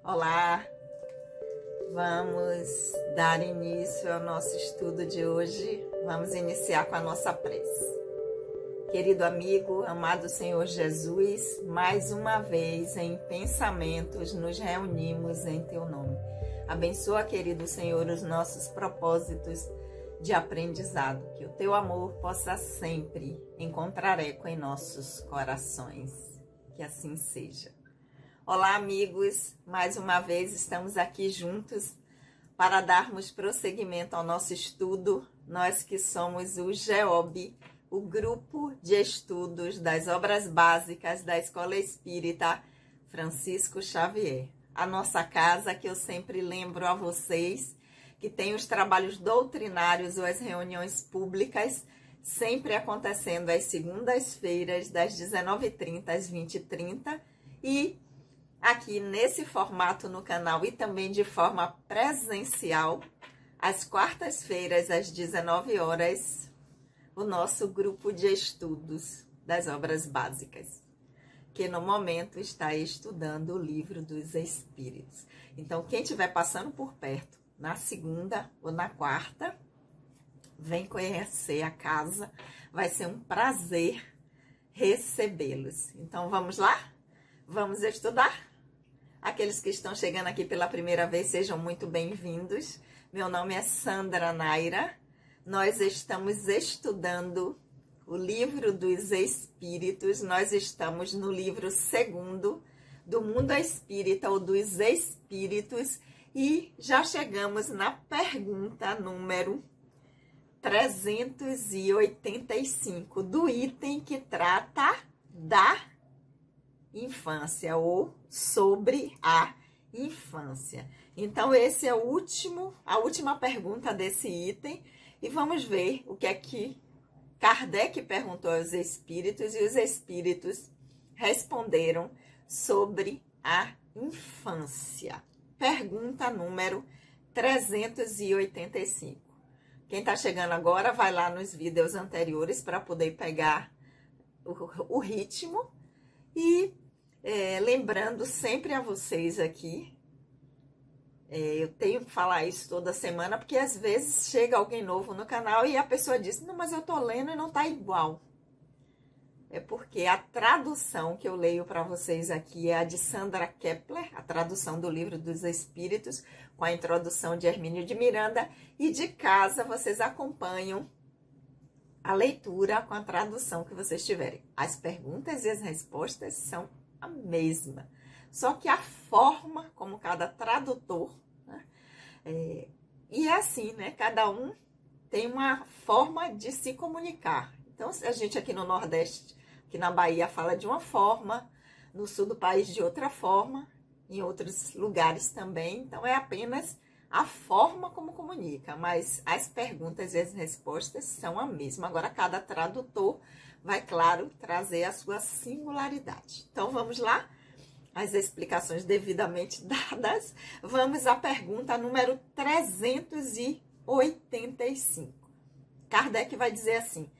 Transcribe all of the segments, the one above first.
Olá, vamos dar início ao nosso estudo de hoje. Vamos iniciar com a nossa prece. Querido amigo, amado Senhor Jesus, mais uma vez em pensamentos nos reunimos em Teu nome. Abençoa, querido Senhor, os nossos propósitos de aprendizado, que o Teu amor possa sempre encontrar eco em nossos corações. Que assim seja. Olá, amigos, mais uma vez estamos aqui juntos para darmos prosseguimento ao nosso estudo. Nós que somos o GEOB, o Grupo de Estudos das Obras Básicas da Escola Espírita Francisco Xavier. A nossa casa, que eu sempre lembro a vocês, que tem os trabalhos doutrinários ou as reuniões públicas, sempre acontecendo às segundas-feiras, das 19h30 às 20h30, e aqui nesse formato no canal e também de forma presencial, às quartas-feiras, às 19 horas, o nosso grupo de estudos das obras básicas, que no momento está estudando o Livro dos Espíritos. Então, quem estiver passando por perto, na segunda ou na quarta, vem conhecer a casa, vai ser um prazer recebê-los. Então, vamos lá? Vamos estudar? Aqueles que estão chegando aqui pela primeira vez, sejam muito bem-vindos. Meu nome é Sandra Naira. Nós estamos estudando o Livro dos Espíritos. Nós estamos no livro 2º do Mundo Espírita ou dos Espíritos e já chegamos na pergunta número 385 do item que trata da infância ou sobre a infância. Então, esse é a última pergunta desse item e vamos ver o que é que Kardec perguntou aos espíritos e os espíritos responderam sobre a infância. Pergunta número 385. Quem está chegando agora vai lá nos vídeos anteriores para poder pegar o ritmo. E lembrando sempre a vocês aqui, eu tenho que falar isso toda semana, porque às vezes chega alguém novo no canal e a pessoa diz, não, mas eu tô lendo e não tá igual. É porque a tradução que eu leio para vocês aqui é a de Sandra Kepler, a tradução do Livro dos Espíritos, com a introdução de Hermínio de Miranda, e de casa vocês acompanham a leitura com a tradução que vocês tiverem. As perguntas e as respostas são a mesma, só que a forma como cada tradutor, né? E é assim, né? Cada um tem uma forma de se comunicar. Então, a gente aqui no Nordeste, aqui na Bahia, fala de uma forma, no sul do país de outra forma, em outros lugares também. Então, é apenas a forma como comunica, mas as perguntas e as respostas são a mesma. Agora, cada tradutor vai, claro, trazer a sua singularidade. Então, vamos lá? As explicações devidamente dadas. Vamos à pergunta número 385. Kardec vai dizer assim,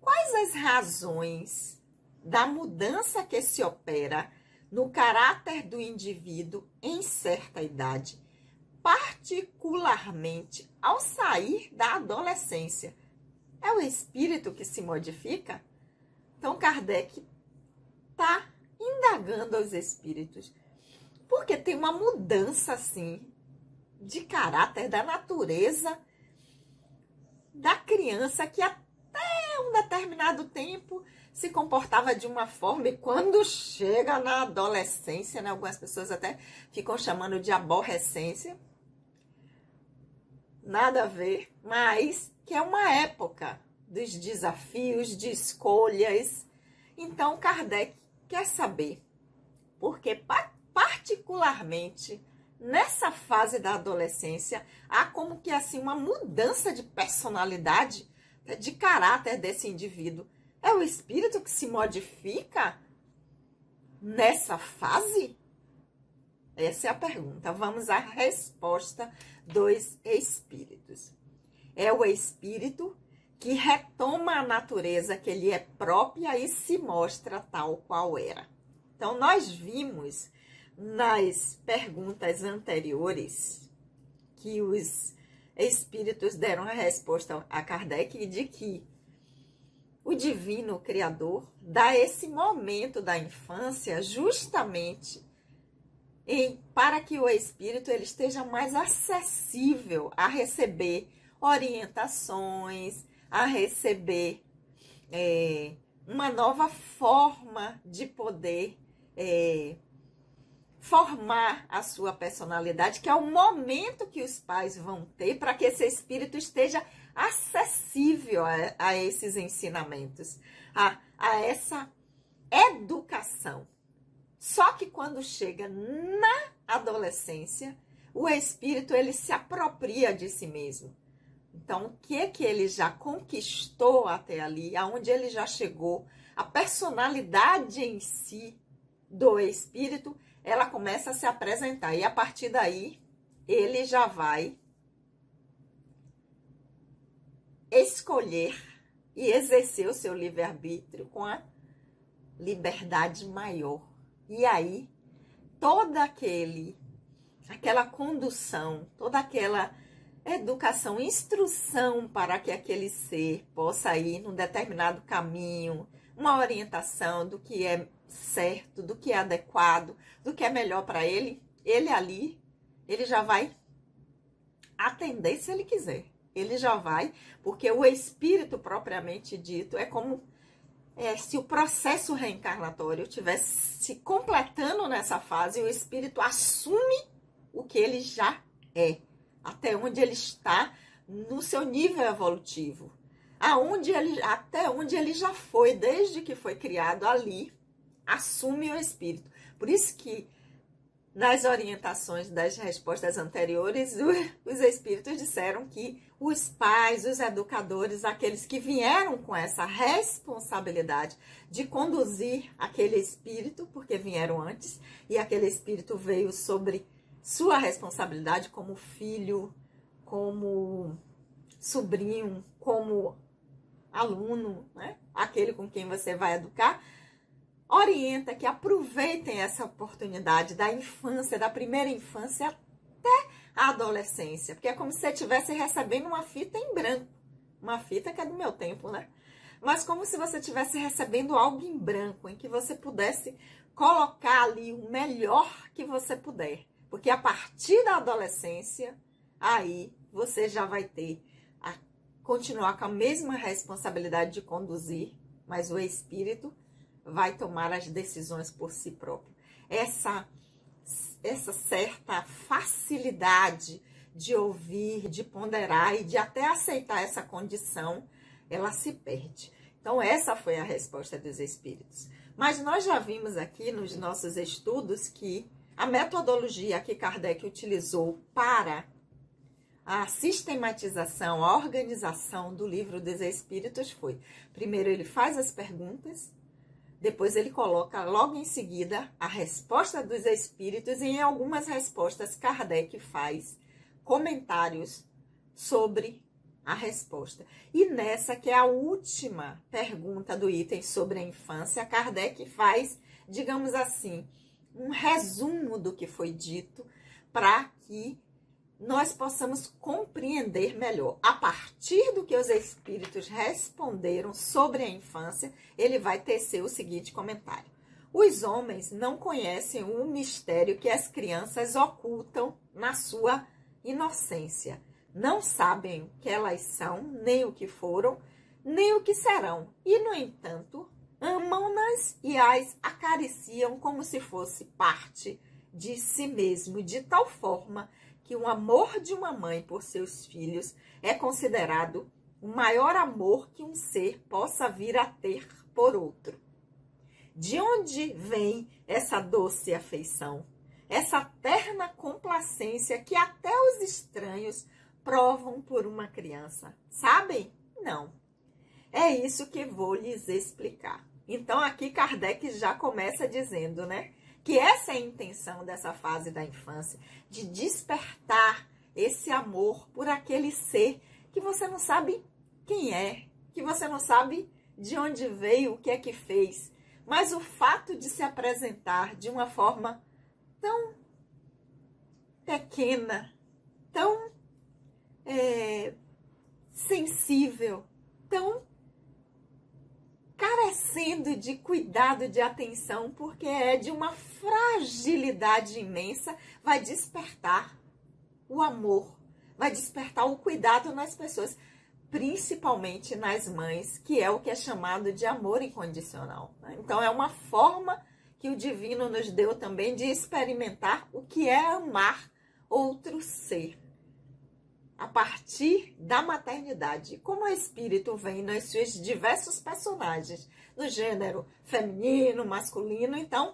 quais as razões da mudança que se opera no caráter do indivíduo em certa idade, particularmente ao sair da adolescência? É o espírito que se modifica? Então, Kardec está indagando aos espíritos, porque tem uma mudança, assim, de caráter, da natureza da criança, que até um determinado tempo se comportava de uma forma, e quando chega na adolescência, né, algumas pessoas até ficam chamando de aborrecência, nada a ver, mas que é uma época dos desafios, de escolhas. Então, Kardec quer saber, porque particularmente nessa fase da adolescência, há como que assim uma mudança de personalidade, de caráter desse indivíduo. É o espírito que se modifica nessa fase? Essa é a pergunta. Vamos à resposta dos espíritos. É o espírito que retoma a natureza que lhe é própria e se mostra tal qual era. Então, nós vimos nas perguntas anteriores que os espíritos deram a resposta a Kardec de que o divino criador dá esse momento da infância justamente para que o espírito ele esteja mais acessível a receber orientações, a receber uma nova forma de poder formar a sua personalidade, que é o momento que os pais vão ter para que esse espírito esteja acessível a esses ensinamentos, a essa educação. Só que quando chega na adolescência, o espírito ele se apropria de si mesmo. Então, o que ele já conquistou até ali, aonde ele já chegou, a personalidade em si do espírito, ela começa a se apresentar. E a partir daí, ele já vai escolher e exercer o seu livre-arbítrio com a liberdade maior. E aí, toda aquela condução, toda aquela educação, instrução para que aquele ser possa ir num determinado caminho, uma orientação do que é certo, do que é adequado, do que é melhor para ele, ele já vai atender se ele quiser. Ele já vai, porque o espírito propriamente dito é como se o processo reencarnatório estivesse se completando nessa fase, o espírito assume o que ele já é, até onde ele está no seu nível evolutivo, até onde ele já foi, desde que foi criado ali, assume o espírito. Por isso que nas orientações das respostas anteriores, os espíritos disseram que os pais, os educadores, aqueles que vieram com essa responsabilidade de conduzir aquele espírito, porque vieram antes, e aquele espírito veio sobre sua responsabilidade como filho, como sobrinho, como aluno, né? Aquele com quem você vai educar, orienta que aproveitem essa oportunidade da infância, da primeira infância até a adolescência, porque é como se você estivesse recebendo uma fita em branco, uma fita que é do meu tempo, né? Mas como se você estivesse recebendo algo em branco, em que você pudesse colocar ali o melhor que você puder, porque a partir da adolescência, aí você já vai ter a continuar com a mesma responsabilidade de conduzir, mas o espírito vai tomar as decisões por si próprio. Essa certa facilidade de ouvir, de ponderar e de até aceitar essa condição, ela se perde. Então, essa foi a resposta dos espíritos. Mas nós já vimos aqui nos nossos estudos que a metodologia que Kardec utilizou para a sistematização, a organização do livro dos espíritos foi: primeiro ele faz as perguntas, depois ele coloca logo em seguida a resposta dos espíritos, e em algumas respostas Kardec faz comentários sobre a resposta. E nessa, que é a última pergunta do item sobre a infância, Kardec faz, digamos assim, um resumo do que foi dito para que nós possamos compreender melhor. A partir do que os espíritos responderam sobre a infância, ele vai tecer o seguinte comentário: os homens não conhecem o mistério que as crianças ocultam na sua inocência. Não sabem o que elas são, nem o que foram, nem o que serão. E, no entanto, amam-nas e as acariciam como se fosse parte de si mesmo, de tal forma que o amor de uma mãe por seus filhos é considerado o maior amor que um ser possa vir a ter por outro. De onde vem essa doce afeição? Essa terna complacência que até os estranhos provam por uma criança? Sabem? Não. É isso que vou lhes explicar. Então, aqui Kardec já começa dizendo, né, que essa é a intenção dessa fase da infância, de despertar esse amor por aquele ser que você não sabe quem é, que você não sabe de onde veio, o que é que fez, mas o fato de se apresentar de uma forma tão pequena, tão sensível, tão carecendo de cuidado, de atenção, porque é de uma fragilidade imensa, vai despertar o amor, vai despertar o cuidado nas pessoas, principalmente nas mães, que é o que é chamado de amor incondicional. Então, é uma forma que o divino nos deu também de experimentar o que é amar outro ser, a partir da maternidade. Como o espírito vem nos seus diversos personagens, no gênero feminino, masculino, então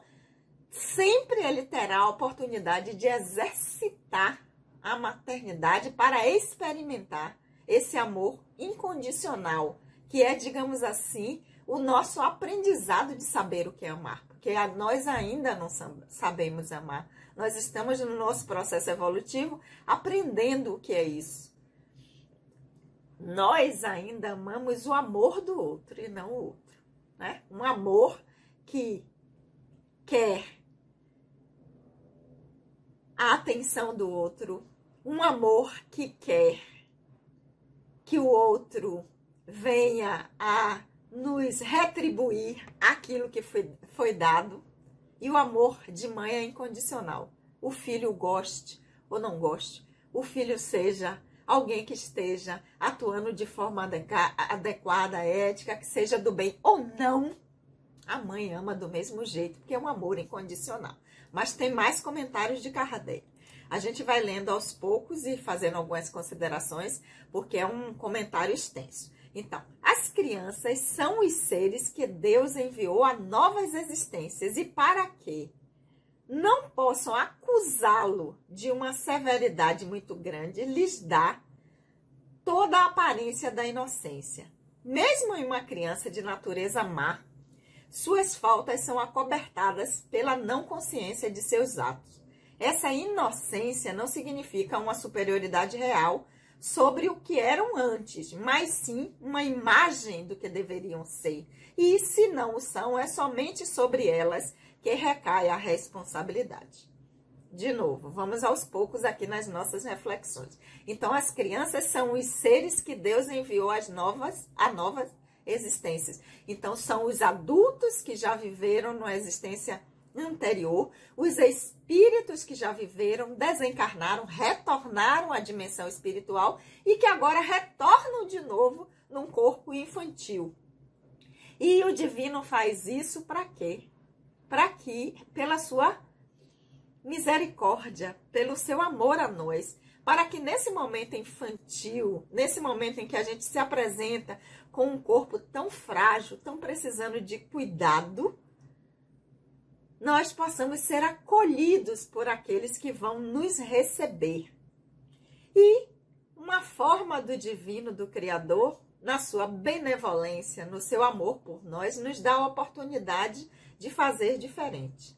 sempre ele terá a oportunidade de exercitar a maternidade para experimentar esse amor incondicional, que é, digamos assim, o nosso aprendizado de saber o que é amar, porque nós ainda não sabemos amar. Nós estamos no nosso processo evolutivo aprendendo o que é isso. Nós ainda amamos o amor do outro e não o outro, né? Um amor que quer a atenção do outro, um amor que quer que o outro venha a nos retribuir aquilo que foi dado. E o amor de mãe é incondicional. O filho goste ou não goste, o filho seja alguém que esteja atuando de forma adequada, ética, que seja do bem ou não, a mãe ama do mesmo jeito, porque é um amor incondicional. Mas tem mais comentários de Kardec. A gente vai lendo aos poucos e fazendo algumas considerações, porque é um comentário extenso. Então, as crianças são os seres que Deus enviou a novas existências e para que não possam acusá-lo de uma severidade muito grande, lhes dá toda a aparência da inocência. Mesmo em uma criança de natureza má, suas faltas são acobertadas pela não consciência de seus atos. Essa inocência não significa uma superioridade real sobre o que eram antes, mas sim uma imagem do que deveriam ser. E se não o são, é somente sobre elas que recai a responsabilidade. De novo, vamos aos poucos aqui nas nossas reflexões. Então, as crianças são os seres que Deus enviou a novas existências. Então, são os adultos que já viveram numa existência anterior, os espíritos que já viveram, desencarnaram, retornaram à dimensão espiritual e que agora retornam de novo num corpo infantil. E o divino faz isso para quê? Para que, pela sua misericórdia, pelo seu amor a nós, para que nesse momento infantil, nesse momento em que a gente se apresenta com um corpo tão frágil, tão precisando de cuidado, nós possamos ser acolhidos por aqueles que vão nos receber. E uma forma do divino, do Criador, na sua benevolência, no seu amor por nós, nos dá a oportunidade de fazer diferente.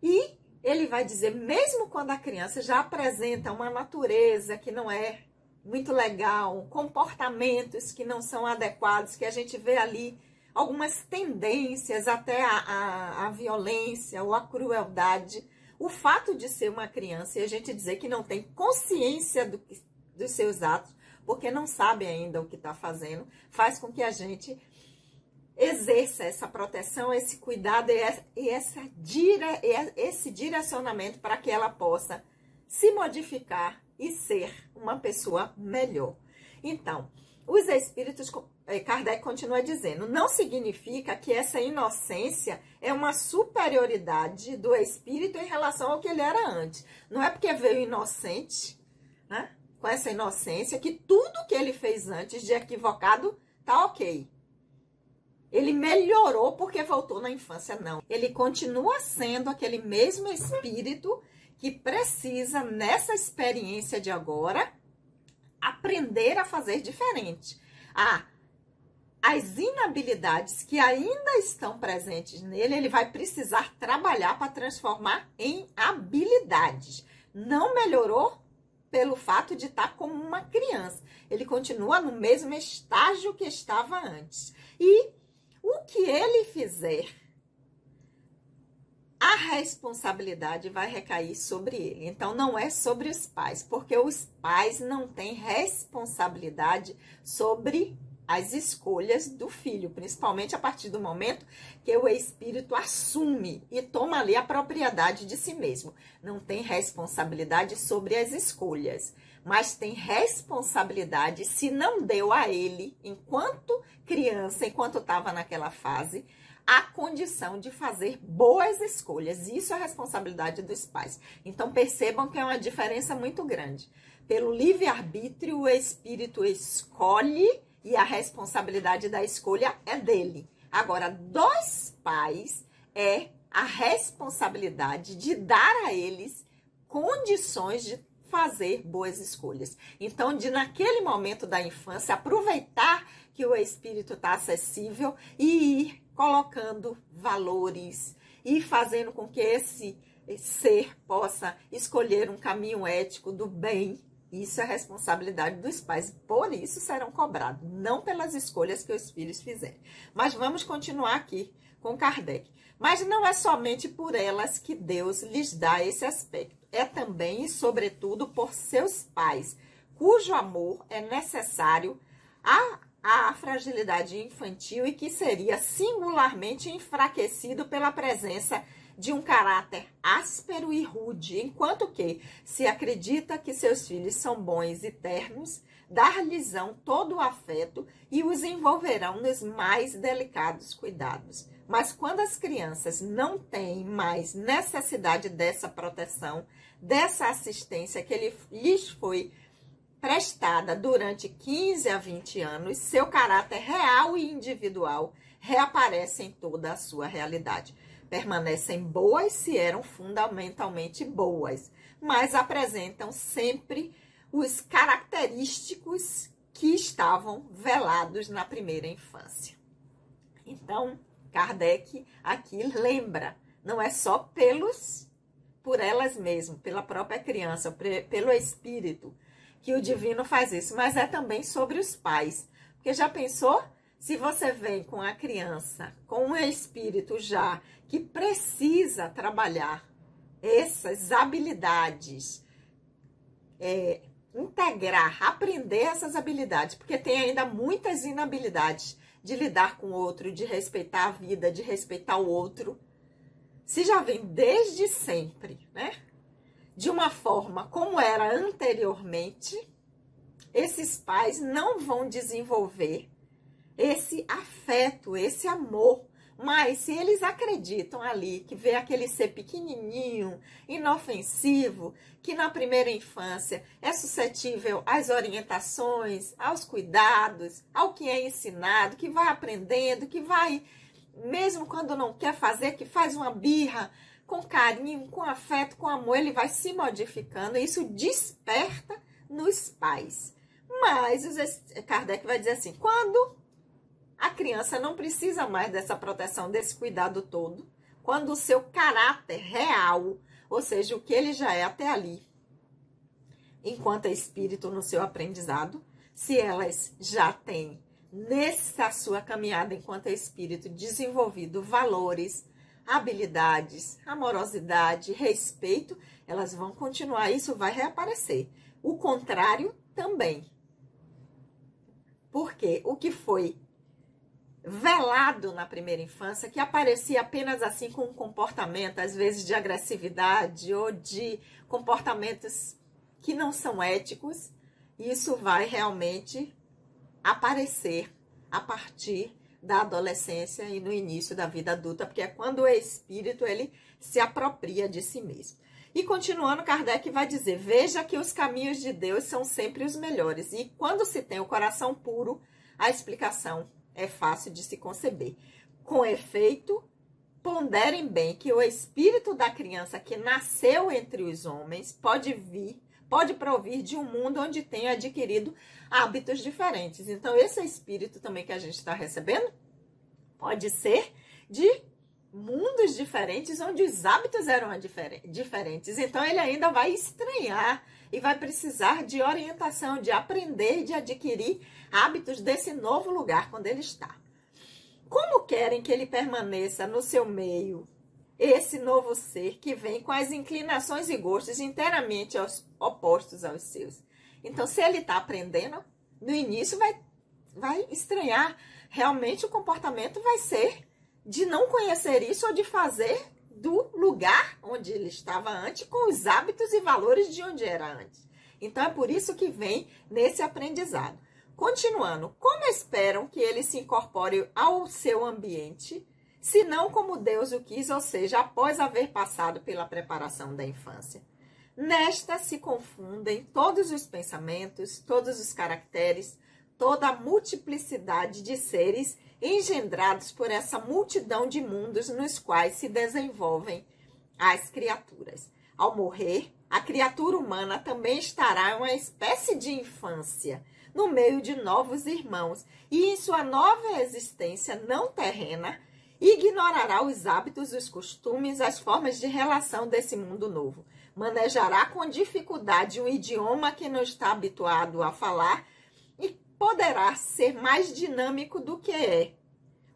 E ele vai dizer, mesmo quando a criança já apresenta uma natureza que não é muito legal, comportamentos que não são adequados, que a gente vê ali algumas tendências até a violência ou a crueldade, o fato de ser uma criança e a gente dizer que não tem consciência dos seus atos, porque não sabe ainda o que está fazendo, faz com que a gente exerça essa proteção, esse cuidado e esse direcionamento para que ela possa se modificar e ser uma pessoa melhor. Então, os espíritos, Kardec continua dizendo, não significa que essa inocência é uma superioridade do espírito em relação ao que ele era antes. Não é porque veio inocente, né, com essa inocência, que tudo que ele fez antes de equivocado tá ok. Ele melhorou porque voltou na infância, não. Ele continua sendo aquele mesmo espírito que precisa, nessa experiência de agora, aprender a fazer diferente. As inabilidades que ainda estão presentes nele, ele vai precisar trabalhar para transformar em habilidades. Não melhorou pelo fato de estar como uma criança. Ele continua no mesmo estágio que estava antes. E o que ele fizer a responsabilidade vai recair sobre ele. Então, não é sobre os pais, porque os pais não têm responsabilidade sobre as escolhas do filho, principalmente a partir do momento que o espírito assume e toma ali a propriedade de si mesmo. Não tem responsabilidade sobre as escolhas, mas tem responsabilidade se não deu a ele, enquanto criança, enquanto estava naquela fase, a condição de fazer boas escolhas. Isso é a responsabilidade dos pais. Então, percebam que é uma diferença muito grande. Pelo livre-arbítrio, o espírito escolhe e a responsabilidade da escolha é dele. Agora, dos pais, é a responsabilidade de dar a eles condições de fazer boas escolhas. Então, naquele momento da infância, aproveitar que o espírito está acessível e ir colocando valores e fazendo com que esse ser possa escolher um caminho ético do bem. Isso é responsabilidade dos pais, por isso serão cobrados, não pelas escolhas que os filhos fizerem. Mas vamos continuar aqui com Kardec. Mas não é somente por elas que Deus lhes dá esse aspecto, é também e sobretudo por seus pais, cujo amor é necessário à fragilidade infantil e que seria singularmente enfraquecido pela presença de um caráter áspero e rude, enquanto que, se acredita que seus filhos são bons e ternos, dar-lhes-ão todo o afeto e os envolverão nos mais delicados cuidados. Mas quando as crianças não têm mais necessidade dessa proteção, dessa assistência que lhes foi prestada durante 15 a 20 anos, seu caráter real e individual reaparece em toda a sua realidade. Permanecem boas se eram fundamentalmente boas, mas apresentam sempre os característicos que estavam velados na primeira infância. Então, Kardec aqui lembra, não é só por elas mesmas, pela própria criança, pelo espírito, que o divino faz isso, mas é também sobre os pais. Porque já pensou? Se você vem com a criança, com um espírito já que precisa trabalhar essas habilidades, integrar, aprender essas habilidades, porque tem ainda muitas inabilidades de lidar com o outro, de respeitar a vida, de respeitar o outro. Se já vem desde sempre, né? De uma forma como era anteriormente, esses pais não vão desenvolver esse afeto, esse amor. Mas se eles acreditam ali que vê aquele ser pequenininho, inofensivo, que na primeira infância é suscetível às orientações, aos cuidados, ao que é ensinado, que vai aprendendo, que vai, mesmo quando não quer fazer, que faz uma birra, com carinho, com afeto, com amor, ele vai se modificando, e isso desperta nos pais. Mas Kardec vai dizer assim, quando a criança não precisa mais dessa proteção, desse cuidado todo, quando o seu caráter real, ou seja, o que ele já é até ali, enquanto é espírito no seu aprendizado, se elas já têm nessa sua caminhada enquanto é espírito desenvolvido valores, habilidades, amorosidade, respeito, elas vão continuar, isso vai reaparecer. O contrário também. Porque o que foi velado na primeira infância, que aparecia apenas assim com um comportamento, às vezes de agressividade ou de comportamentos que não são éticos, isso vai realmente aparecer a partir da adolescência e no início da vida adulta, porque é quando o espírito ele se apropria de si mesmo. E continuando, Kardec vai dizer, veja que os caminhos de Deus são sempre os melhores, e quando se tem o coração puro, a explicação é fácil de se conceber. Com efeito, ponderem bem que o espírito da criança que nasceu entre os homens pode provir de um mundo onde tem adquirido hábitos diferentes. Então, esse espírito também que a gente está recebendo pode ser de mundos diferentes, onde os hábitos eram diferentes. Então, ele ainda vai estranhar e vai precisar de orientação, de aprender, de adquirir hábitos desse novo lugar quando ele está. Como querem que ele permaneça no seu meio esse novo ser que vem com as inclinações e gostos inteiramente opostos aos seus. Então, se ele está aprendendo, no início vai estranhar. Realmente o comportamento vai ser de não conhecer isso ou de fazer do lugar onde ele estava antes com os hábitos e valores de onde era antes. Então, é por isso que vem nesse aprendizado. Continuando, como esperam que ele se incorpore ao seu ambiente, se não como Deus o quis, ou seja, após haver passado pela preparação da infância? Nesta se confundem todos os pensamentos, todos os caracteres, toda a multiplicidade de seres engendrados por essa multidão de mundos nos quais se desenvolvem as criaturas. Ao morrer, a criatura humana também estará em uma espécie de infância, no meio de novos irmãos, e em sua nova existência não terrena, ignorará os hábitos, os costumes, as formas de relação desse mundo novo. Manejará com dificuldade um idioma que não está habituado a falar e poderá ser mais dinâmico do que é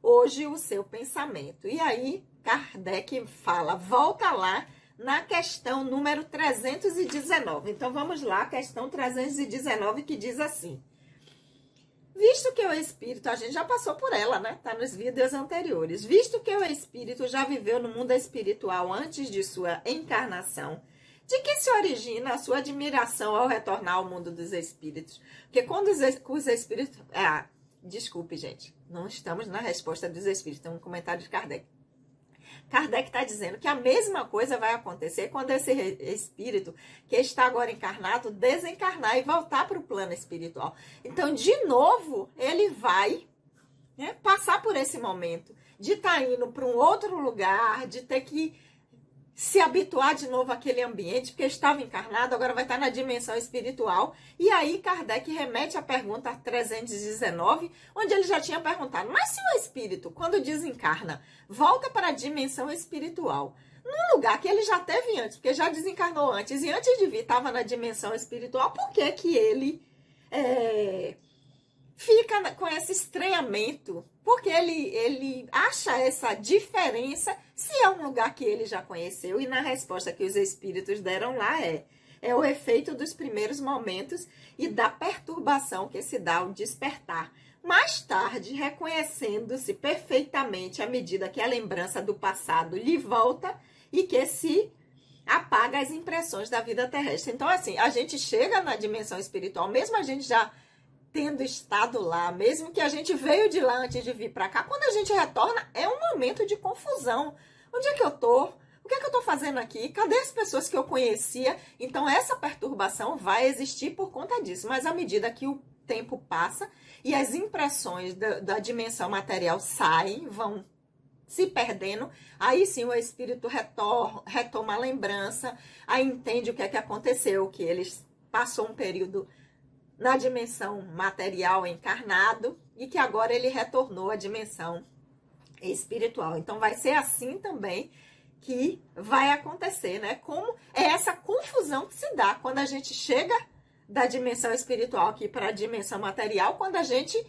hoje o seu pensamento. E aí, Kardec fala, volta lá na questão número 319. Então, vamos lá, questão 319, que diz assim: visto que o espírito, a gente já passou por ela, né? Tá nos vídeos anteriores. Visto que o espírito já viveu no mundo espiritual antes de sua encarnação, de que se origina a sua admiração ao retornar ao mundo dos espíritos? Porque quando os espíritos... desculpe, gente. Não estamos na resposta dos espíritos. Tem um comentário de Kardec. Kardec está dizendo que a mesma coisa vai acontecer quando esse espírito que está agora encarnado desencarnar e voltar para o plano espiritual. Então, de novo, ele vai, né, passar por esse momento de estar indo para um outro lugar, de ter que se habituar de novo àquele ambiente, porque estava encarnado, agora vai estar na dimensão espiritual. E aí Kardec remete à pergunta 319, onde ele já tinha perguntado, mas se o espírito, quando desencarna, volta para a dimensão espiritual, num lugar que ele já teve antes, porque já desencarnou antes, e antes de vir estava na dimensão espiritual, por que que ele fica com esse estranhamento? Porque ele acha essa diferença se é um lugar que ele já conheceu. E na resposta que os espíritos deram lá é o efeito dos primeiros momentos e da perturbação que se dá ao despertar. Mais tarde, reconhecendo-se perfeitamente à medida que a lembrança do passado lhe volta e que se apaga as impressões da vida terrestre. Então, assim, a gente chega na dimensão espiritual, mesmo a gente já tendo estado lá, mesmo que a gente veio de lá antes de vir para cá, quando a gente retorna, é um momento de confusão. Onde é que eu tô? O que é que eu tô fazendo aqui? Cadê as pessoas que eu conhecia? Então, essa perturbação vai existir por conta disso. Mas à medida que o tempo passa e as impressões da dimensão material saem, vão se perdendo, aí sim o espírito retoma a lembrança, aí entende o que é que aconteceu, que ele passou um período na dimensão material encarnado e que agora ele retornou à dimensão espiritual. Então, vai ser assim também que vai acontecer, né? Como é essa confusão que se dá quando a gente chega da dimensão espiritual aqui para a dimensão material, quando a gente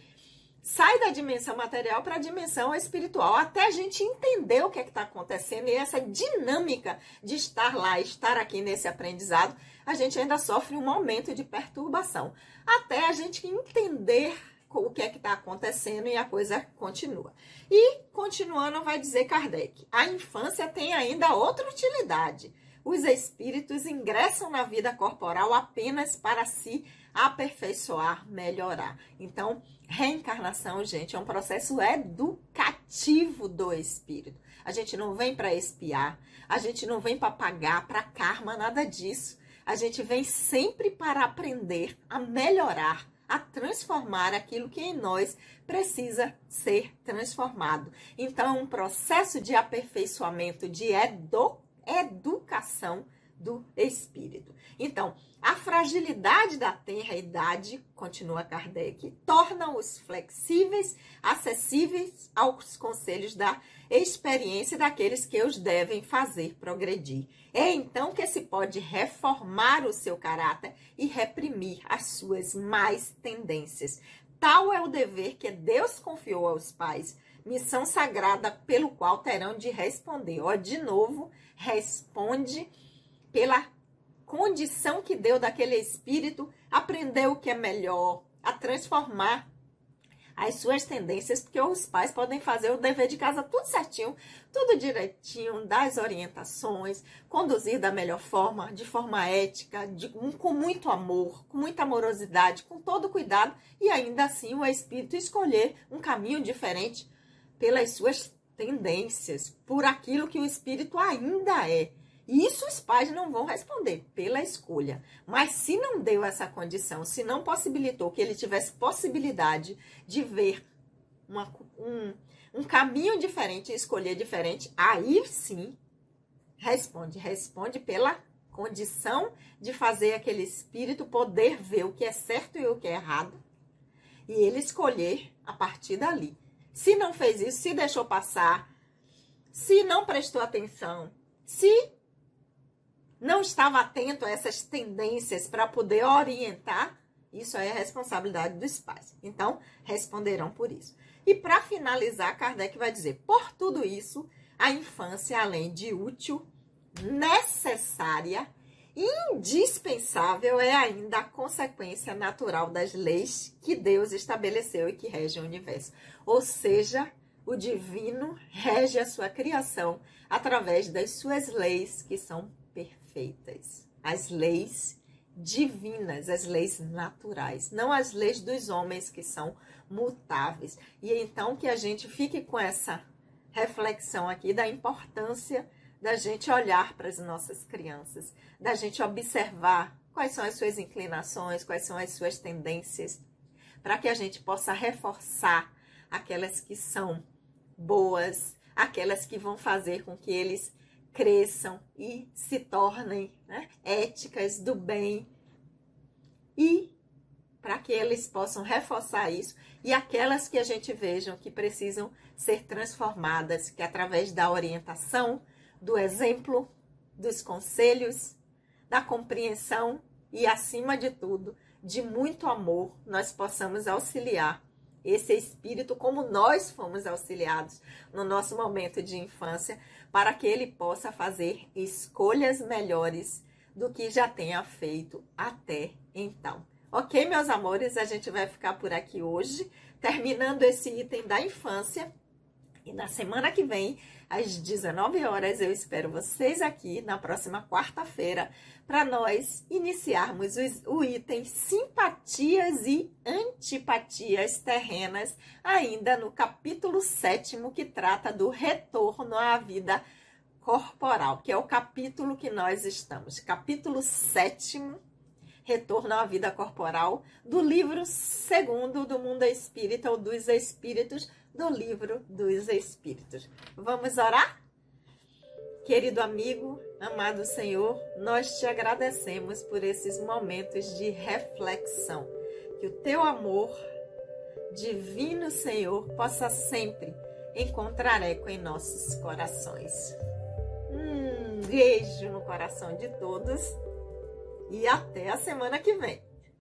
sai da dimensão material para a dimensão espiritual, até a gente entender o que é que está acontecendo e essa dinâmica de estar lá, estar aqui nesse aprendizado, a gente ainda sofre um momento de perturbação, até a gente entender o que é que está acontecendo e a coisa continua. E, continuando, vai dizer Kardec, a infância tem ainda outra utilidade. Os espíritos ingressam na vida corporal apenas para se aperfeiçoar, melhorar. Então, reencarnação, gente, é um processo educativo do espírito. A gente não vem para espiar, a gente não vem para pagar, para karma, nada disso. A gente vem sempre para aprender a melhorar, a transformar aquilo que em nós precisa ser transformado. Então, é um processo de aperfeiçoamento, de educação do espírito. Então, a fragilidade da tenra-idade, continua Kardec, torna-os flexíveis, acessíveis aos conselhos da experiência daqueles que os devem fazer progredir. É então que se pode reformar o seu caráter e reprimir as suas más tendências. Tal é o dever que Deus confiou aos pais, missão sagrada pelo qual terão de responder. Ó, de novo, responde pela condição que deu daquele espírito, aprender o que é melhor, a transformar as suas tendências, porque os pais podem fazer o dever de casa tudo certinho, tudo direitinho, dar as orientações, conduzir da melhor forma, de forma ética, com muito amor, com muita amorosidade, com todo cuidado, e ainda assim o espírito escolher um caminho diferente pelas suas tendências, por aquilo que o espírito ainda é. Isso os pais não vão responder pela escolha. Mas se não deu essa condição, se não possibilitou que ele tivesse possibilidade de ver um caminho diferente, escolher diferente, aí sim responde pela condição de fazer aquele espírito poder ver o que é certo e o que é errado e ele escolher a partir dali. Se não fez isso, se deixou passar, se não prestou atenção, se não estava atento a essas tendências para poder orientar, isso aí é responsabilidade dos pais. Então, responderão por isso. E para finalizar, Kardec vai dizer, por tudo isso, a infância, além de útil, necessária, indispensável, é ainda a consequência natural das leis que Deus estabeleceu e que regem o universo. Ou seja, o divino rege a sua criação através das suas leis que são perfeitas. As leis divinas, as leis naturais, não as leis dos homens que são mutáveis. E então que a gente fique com essa reflexão aqui da importância da gente olhar para as nossas crianças, da gente observar quais são as suas inclinações, quais são as suas tendências, para que a gente possa reforçar aquelas que são boas, aquelas que vão fazer com que eles cresçam e se tornem, né, éticas do bem, e para que eles possam reforçar isso, e aquelas que a gente veja que precisam ser transformadas, que através da orientação, do exemplo, dos conselhos, da compreensão e, acima de tudo, de muito amor, nós possamos auxiliar esse espírito como nós fomos auxiliados no nosso momento de infância, para que ele possa fazer escolhas melhores do que já tenha feito até então. Ok, meus amores? A gente vai ficar por aqui hoje, terminando esse item da infância. E na semana que vem, às 19 horas, eu espero vocês aqui na próxima quarta-feira para nós iniciarmos o item simpatias e antipatias terrenas, ainda no capítulo 7º, que trata do retorno à vida corporal, que é o capítulo que nós estamos. Capítulo 7º, Retorno à Vida Corporal, do livro 2º do Mundo Espírita, ou dos Espíritos, do livro dos Espíritos. Vamos orar? Querido amigo, amado Senhor, nós te agradecemos por esses momentos de reflexão. Que o teu amor divino, Senhor, possa sempre encontrar eco em nossos corações. Beijo no coração de todos e até a semana que vem.